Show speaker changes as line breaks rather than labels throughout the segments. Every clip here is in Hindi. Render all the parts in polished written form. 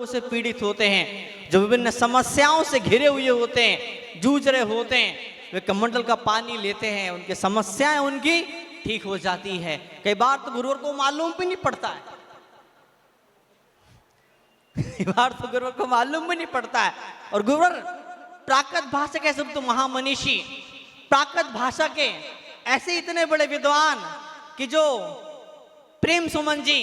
से पीड़ित होते हैं, जो विभिन्न समस्याओं से घिरे हुए होते हैं, जूझ रहे होते हैं, वे कमंडल का पानी लेते हैं, उनकी समस्याएं उनकी ठीक हो जाती है। कई बार तो गुरुवर को मालूम भी नहीं पड़ता है, कई बार तो गुरुवर को मालूम भी नहीं पड़ता है। और गुरुवर प्राकृत भाषा के सब तो महामनीषी, प्राकृत भाषा के ऐसे इतने बड़े विद्वान कि जो प्रेम सुमन जी,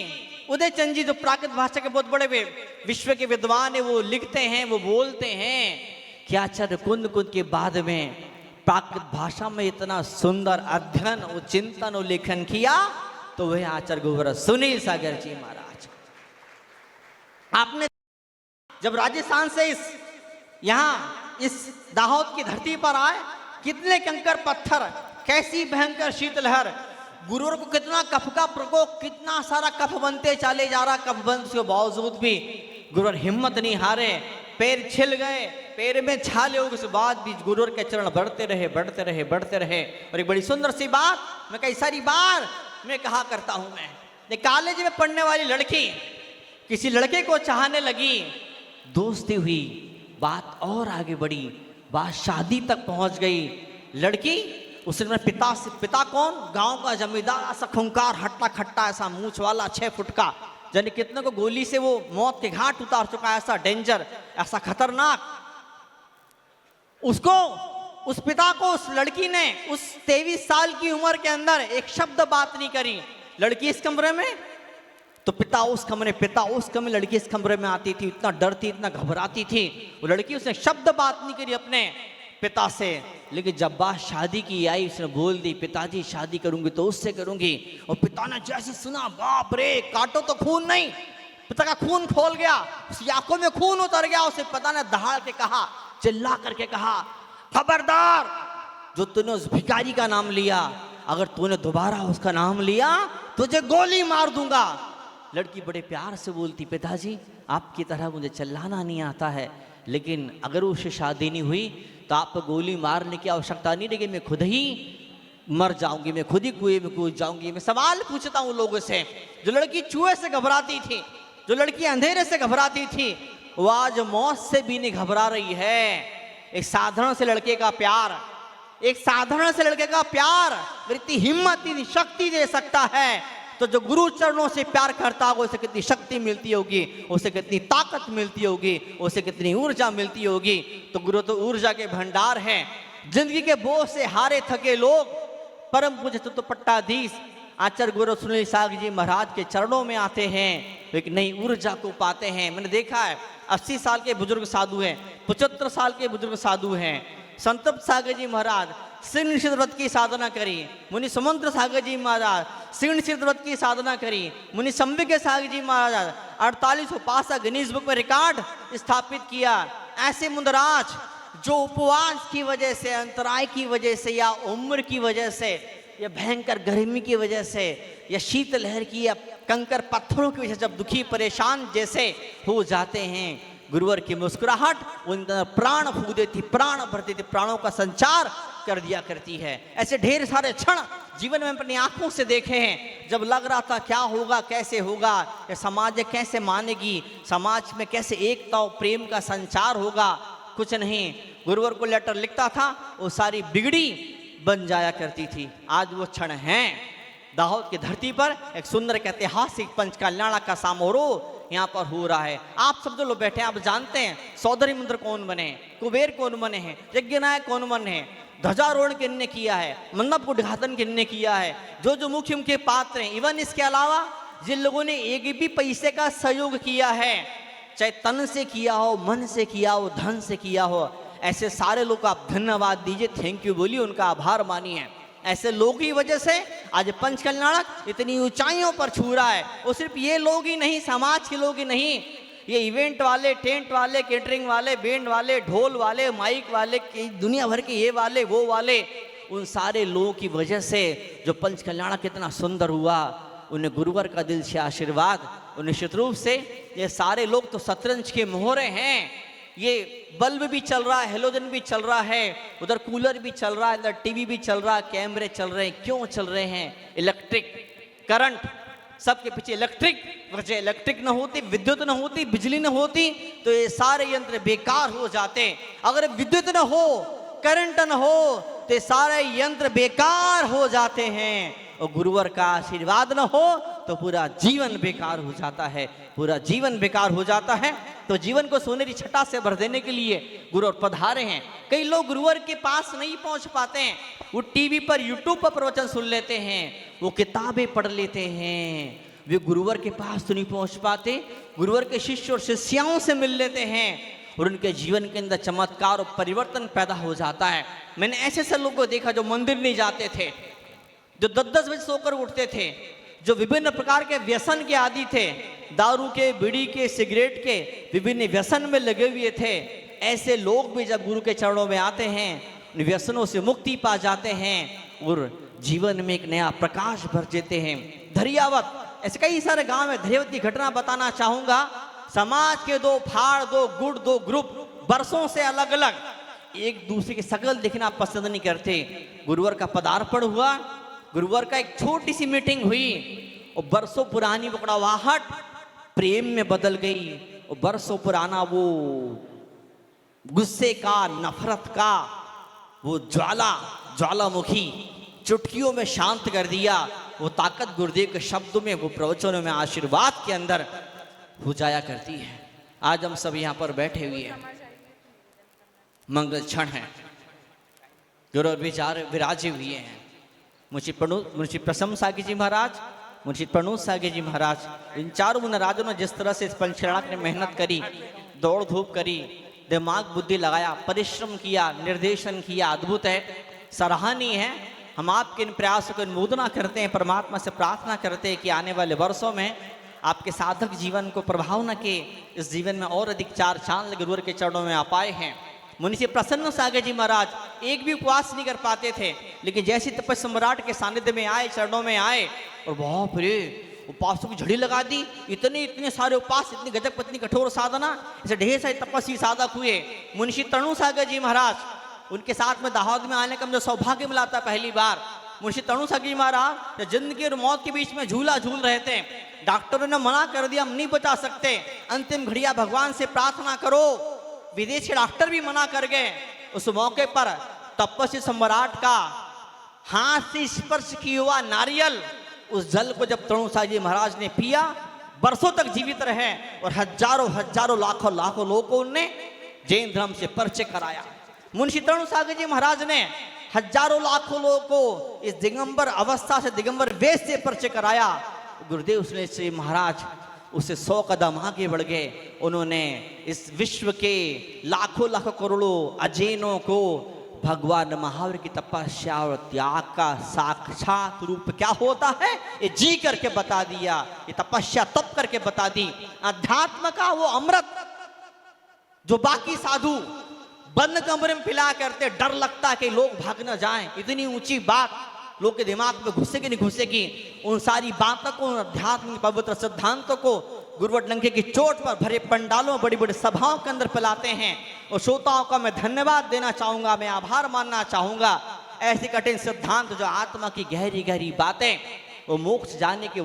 उदय चंद जी जो प्राकृत भाषा के बहुत बड़े विश्व के विद्वान है, वो लिखते हैं, वो बोलते हैं कि आचार्य कुंद कुंद के बाद में प्राकृत भाषा में इतना सुंदर अध्ययन और चिंतन और लेखन किया तो वह आचार्य गुरुवर सुनील सागर जी महाराज। आपने जब राजस्थान से यहाँ इस दाहोद की धरती पर आए, कितने कंकर पत्थर, कैसी भयंकर शीतलहर, गुरुवर को कितना कफ का प्रकोप, कितना सारा कफ बनते चले जा रहा। कफ बंद के बावजूद भी गुरुवर हिम्मत नहीं हारे, पैर छिल गए, पैर में छाले हो, उसके बाद भी गुरुवर के चरण बढ़ते रहे, बढ़ते रहे, बढ़ते रहे। और एक बड़ी सुंदर सी बात मैं कई सारी बार मैं कहा करता हूं, मैं कॉलेज में पढ़ने वाली लड़की किसी लड़के को चाहने लगी, दोस्ती हुई, बात और आगे बढ़ी, बात शादी तक पहुंच गई। लड़की उसने अपने पिता से, पिता कौन, गांव का जमींदार, ऐसा खूंखार हट्टा खट्टा, ऐसा मूछ वाला 6 फुट का, जाने कितने को गोली से वो मौत के घाट उतार चुका है, ऐसा डेंजर, ऐसा खतरनाक। उसको, उस पिता को उस लड़की ने उस 23 साल की उम्र के अंदर एक शब्द बात नहीं करी। लड़की इस कमरे में तो पिता उस कमरे, पिता उस कमरे, लड़की इस कमरे में आती थी, इतना डरती, इतना घबराती थी वो लड़की। उसने शब्द बात नहीं करी अपने पिता से। लेकिन जब बात शादी की आई, उसने बोल दी, पिताजी शादी करूंगी तो उससे करूंगी। और पिता ने जैसे सुना, बाप रे, काटो तो खून नहीं, पिता का खून खोल गया, उसकी आंखों में खून उतर गया। उसे पिता ने दहाड़ के कहा, चिल्ला करके कहा, खबरदार, जो तूने उस भिखारी का नाम लिया, अगर तूने दोबारा उसका नाम लिया तुझे गोली मार दूंगा। लड़की बड़े प्यार से बोलती, पिताजी आपकी तरह मुझे चिल्लाना नहीं आता है, लेकिन अगर उससे शादी नहीं हुई तो आप गोली मारने की आवश्यकता नहीं, लेकिन मैं खुद ही मर जाऊंगी, मैं खुद ही कुएं में कूद जाऊंगी। मैं सवाल पूछता हूं लोगों से, जो लड़की चूहे से घबराती थी, जो लड़की अंधेरे से घबराती थी, वो आज मौत से भी नहीं घबरा रही है। एक साधारण से लड़के का प्यार, एक साधारण से लड़के का प्यार मेरी इतनी हिम्मत, इतनी शक्ति दे सकता है। तो जो गुरु चरणों से प्यार करता होगा उसे कितनी शक्ति मिलती होगी, उसे कितनी ताकत मिलती होगी, उसे कितनी ऊर्जा मिलती होगी। तो गुरु तो ऊर्जा के भंडार हैं। जिंदगी के बोझ से हारे थके लोग परम पूज्य तत्वपट्टाधीश आचार्य गुरु सुनील सागर जी महाराज के चरणों में आते हैं, एक नई ऊर्जा को पाते हैं। मैंने देखा है 80 साल के बुजुर्ग साधु हैं, 75 साल के बुजुर्ग साधु हैं। संतप्त सागर जी महाराज सिंह निषेध व्रत की साधना करी, मुनि सुमंत्र सागर जी महाराज सिंह निषेध व्रत की साधना करी, मुनि संबिके सागर जी महाराज 48 उपासक गिनीज बुक में रिकॉर्ड स्थापित किया। ऐसे मुंदराज जो उपवास की वजह से, अंतराय की वजह से, या उम्र की वजह से, या भयंकर गर्मी की वजह से, या शीतलहर की, या कंकर पत्थरों की वजह से जब दुखी परेशान जैसे हो जाते हैं, गुरुवर की मुस्कुराहट उन प्राण फूक देती, प्राण भर देती, प्राणों का संचार कर दिया करती है। ऐसे ढेर सारे क्षण जीवन में अपनी आंखों से देखे हैं, जब लग रहा था क्या होगा, कैसे होगा, या समाज कैसे मानेगी, समाज में कैसे एकता और प्रेम का संचार होगा। कुछ नहीं, गुरुवर को लेटर लिखता था, वो सारी बिगड़ी बन जाया करती थी। आज वो क्षण हैं। दाहोद की धरती पर एक सुंदर ऐतिहासिक पंच कल्याण का समारोह यहाँ पर हो रहा है। आप सब जो लोग बैठे हैं, आप जानते हैं सौदरी मंत्र कौन बने, कुबेर कौन बने हैं, यज्ञ नायक कौन बने हैं, ध्वजारोहण किन्ने किया है, मंडप उद्घाटन किन्ने किया है, जो जो मुख्य मुख्य पात्र हैं। इवन इसके अलावा जिन लोगों ने एक भी पैसे का सहयोग किया है, चाहे तन से किया हो, मन से किया हो, धन से किया हो, ऐसे सारे लोग को आप धन्यवाद दीजिए, थैंक यू बोलिए, उनका आभार मानिए। ऐसे लोग की वजह से आज पंच कल्याणक इतनी ऊंचाइयों पर छू रहा है। और सिर्फ ये लोग ही नहीं, समाज के लोग ही नहीं, ये इवेंट वाले, टेंट वाले, केटरिंग वाले, बैंड वाले, ढोल वाले, माइक वाले, दुनिया भर के ये वाले वो वाले, उन सारे लोगों की वजह से जो पंच कल्याणक कितना सुंदर हुआ, उन्हें गुरुवर का दिल से आशीर्वाद। निश्चित रूप से ये सारे लोग तो शतरंज के मोहरे हैं। ये बल्ब भी चल रहा है, हेलोजन भी चल रहा है, उधर कूलर भी चल रहा है, इधर टीवी भी चल रहा है, कैमरे चल रहे हैं। क्यों चल रहे हैं? इलेक्ट्रिक करंट सबके पीछे इलेक्ट्रिक, अगर इलेक्ट्रिक न होती, विद्युत न होती, बिजली न होती, तो ये सारे यंत्र बेकार हो जाते। अगर विद्युत न हो, करंट न हो, तो ये सारे यंत्र बेकार हो जाते हैं। और गुरुवर का आशीर्वाद न हो तो पूरा जीवन बेकार हो जाता है, पूरा जीवन बेकार हो जाता है। तो जीवन को सोनेरी छटा से भर देने के लिए गुरुवर पधारे हैं। कई लोग गुरुवर के पास नहीं पहुंच पाते हैं, वो टीवी पर, यूट्यूब पर प्रवचन सुन लेते हैं, वो किताबें पढ़ लेते हैं, वे गुरुवर के पास तो नहीं पहुंच पाते। गुरुवर के शिष्य और शिष्याओं से मिल लेते हैं और उनके जीवन के अंदर चमत्कार और परिवर्तन पैदा हो जाता है। मैंने ऐसे ऐसे लोगों को देखा जो मंदिर नहीं जाते थे, जो 10-10 बजे सोकर उठते थे, जो विभिन्न प्रकार के व्यसन के आदी थे, दारू के, बीड़ी के, सिगरेट के विभिन्न व्यसन में लगे हुए थे। ऐसे लोग भी जब गुरु के चरणों में आते हैं, उन व्यसनों से मुक्ति पा जाते हैं और जीवन में एक नया प्रकाश भर देते हैं। धैर्यवत, ऐसे कई सारे गांव में धैर्यवत की घटना बताना चाहूंगा। समाज के दो फाड़, दो गुट, दो ग्रुप बरसों से अलग अलग एक दूसरे की शकल देखना पसंद नहीं करते। गुरुवर का पदार्पण हुआ, गुरुवर का एक छोटी सी मीटिंग हुई और बरसों पुरानी वो कड़वाहट प्रेम में बदल गई और बरसों पुराना वो गुस्से का, नफरत का वो ज्वालामुखी चुटकियों में शांत कर दिया। वो ताकत गुरुदेव के शब्दों में, वो प्रवचनों में, आशीर्वाद के अंदर हो जाया करती है। आज हम सब यहाँ पर बैठे हुए हैं, मंगल क्षण है, गुरु विचार विराजे हुए हैं। मुंशी प्रसम सागी जी महाराज, मुंशी प्रनोद सागी जी महाराज, इन चारों मुनराजों ने जिस तरह से इस पंचराग ने मेहनत करी, दौड़ धूप करी, दिमाग बुद्धि लगाया, परिश्रम किया, निर्देशन किया, अद्भुत है, सराहनीय है। हम आपके इन प्रयासों को अनुमोदना करते हैं, परमात्मा से प्रार्थना करते हैं कि आने वाले वर्षों में आपके साधक जीवन को प्रभाव न के इस जीवन में और अधिक चार चांद गुरुवर के चरणों में आ पाए हैं। मुनि प्रसन्न सागर जी महाराज एक भी उपवास नहीं कर पाते थे, लेकिन जैसे तपस्या सम्राट के सानिध्य में आए, चरणों में आए और बाप रे उपासों की झड़ी लगा दी। इतने सारे उपास, इतनी गजब, इतनी कठोर साधना, ऐसे ढेर सारे तपस्वी साधक हुए। मुंशी तरणु सागर जी महाराज, उनके साथ में दाहोद में आने का मुझे सौभाग्य मिला था पहली बार। मुंशी तरणु सागर जी महाराज जिंदगी और मौत के बीच में झूला झूल रहे थे। डॉक्टरों ने मना कर दिया, हम नहीं बचा सकते, अंतिम घड़िया भगवान से प्रार्थना करो। विदेशी डॉक्टर भी मना कर गए। उस मौके पर तपस्वी सम्राट का हाथ से स्पर्श किया हुआ नारियल, उस जल को जब तरणु सागर जी महाराज ने पिया, बरसों तक जीवित रहे और हजारों लाखों लोगों को उनने जैन धर्म से परिचय कराया। मुंशी तरणु सागर जी महाराज ने हजारों लाखों लोगों को इस दिगंबर अवस्था से, दिगंबर वेश से परिचय कराया। गुरुदेव श्री महाराज उससे 100 कदम आगे बढ़ गए। उन्होंने इस विश्व के लाखों करोड़ों अजैनों को भगवान महावीर की तपस्या और त्याग का साक्षात रूप क्या होता है ये जी करके बता दिया, ये तपस्या तप करके बता दी। अध्यात्म का वो अमृत जो बाकी साधु बंद कमरे में पिला करते, डर लगता है कि लोग भाग न जाएं, इतनी ऊंची बात लोग के दिमाग में घुसेगी नहीं घुसेगी, उन सारी बातों को, अध्यात्म पवित्र सिद्धांतों को गुरुवर डंके की चोट पर भरे पंडालों, बड़ी बड़ी सभाओं के अंदर फैलाते हैं। और श्रोताओं का मैं धन्यवाद देना चाहूंगा, मैं आभार मानना चाहूंगा। ऐसे कठिन सिद्धांत जो आत्मा की गहरी गहरी बातें, वो मोक्ष जाने के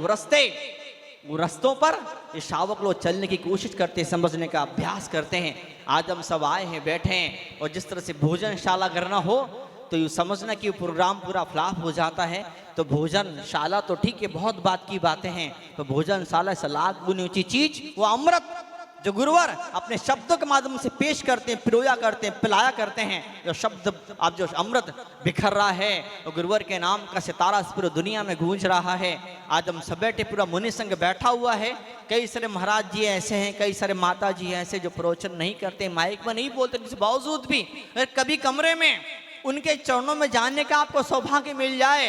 वो रस्तों पर ये शावक लोग चलने की कोशिश करते हैं, समझने का अभ्यास करते हैं। आज हम सब आए हैं, बैठे हैं, और जिस तरह से भोजनशाला करना हो तो ये समझना कि प्रोग्राम पूरा फ्लॉप हो जाता है। तो भोजनशाला तो ठीक है, बहुत बात की बातें हैं, तो भोजनशाला से लाख गुनी ऊंची चीज वो अमृत जो गुरुवर अपने शब्दों के माध्यम से पेश करते हैं, पिरोया करते हैं, पिलाया करते हैं। जो शब्द आप जो अमृत बिखर रहा है, और गुरुवर के नाम का सितारा पूरी दुनिया में गूंज रहा है। आज हम सब बैठे, पूरा मुनि संघ बैठा हुआ है। कई सारे महाराज जी ऐसे हैं, कई सारे माता जी ऐसे जो प्रवचन नहीं करते, माइक में नहीं बोलते, इसके बावजूद भी कभी कमरे में उनके चरणों में जाने का आपको सौभाग्य मिल जाए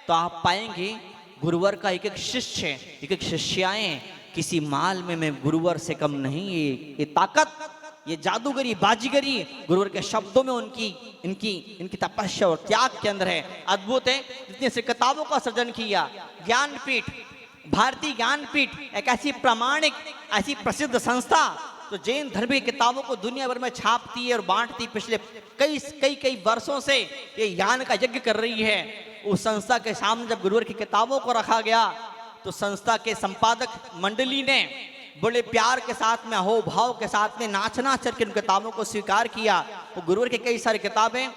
तो आप पाएंगे गुरुवर का एक एक शिष्य, एक एक शिष्याएं किसी माल में मैं गुरुवर से कम नहीं। ये ताकत, ये जादूगरी, बाजीगरी गुरुवर के शब्दों में इनकी तपस्या और त्याग के अंदर है। अद्भुत है। जितने से किताबों का सृजन किया, ज्ञानपीठ, भारतीय ज्ञानपीठ एक ऐसी प्रामाणिक, ऐसी प्रसिद्ध संस्था तो जैन धर्म की किताबों को दुनिया भर में छापती है और बांटती। पिछले कई वर्षों से ये ज्ञान का यज्ञ कर रही है। उस संस्था के सामने जब गुरुवर की किताबों को रखा गया तो संस्था के संपादक मंडली ने बड़े प्यार के साथ में, हो भाव के साथ में, नाच नाच करके उन किताबों को स्वीकार किया। वो गुरुवर की कई सारी किताबें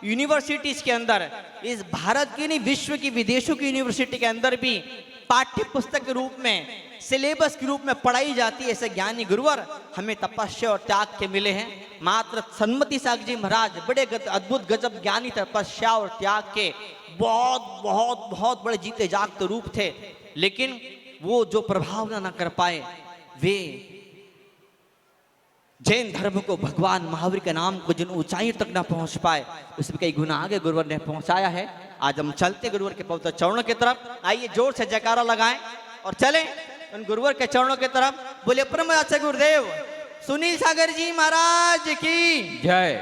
यूनिवर्सिटीज के अंदर, इस भारत की नहीं विश्व की, विदेशों की यूनिवर्सिटी के अंदर भी पाठ्य पुस्तक के रूप में, सिलेबस के रूप में पढ़ाई जाती है। ऐसे ज्ञानी गुरुवर हमें तपस्या और त्याग के मिले हैं। मात्र सन्मति सागर जी महाराज बड़े अद्भुत गजब ज्ञानी, तपस्या और त्याग के बहुत बहुत बहुत बड़े जीते जागते रूप थे। लेकिन वो जो प्रभाव ना कर पाए, वे जैन धर्म को, भगवान महावीर के नाम को जिन ऊंचाई तक ना पहुंच पाए, उसमें कई गुना आगे गुरुवर ने पहुंचाया है। आज हम चलते गुरुवर के पवित्र चरणों की तरफ। आइए जोर से जयकारा लगाएं और चलें उन गुरुवर के चरणों की तरफ। बोले परम आचार्य गुरुदेव सुनील सागर जी महाराज की
जय।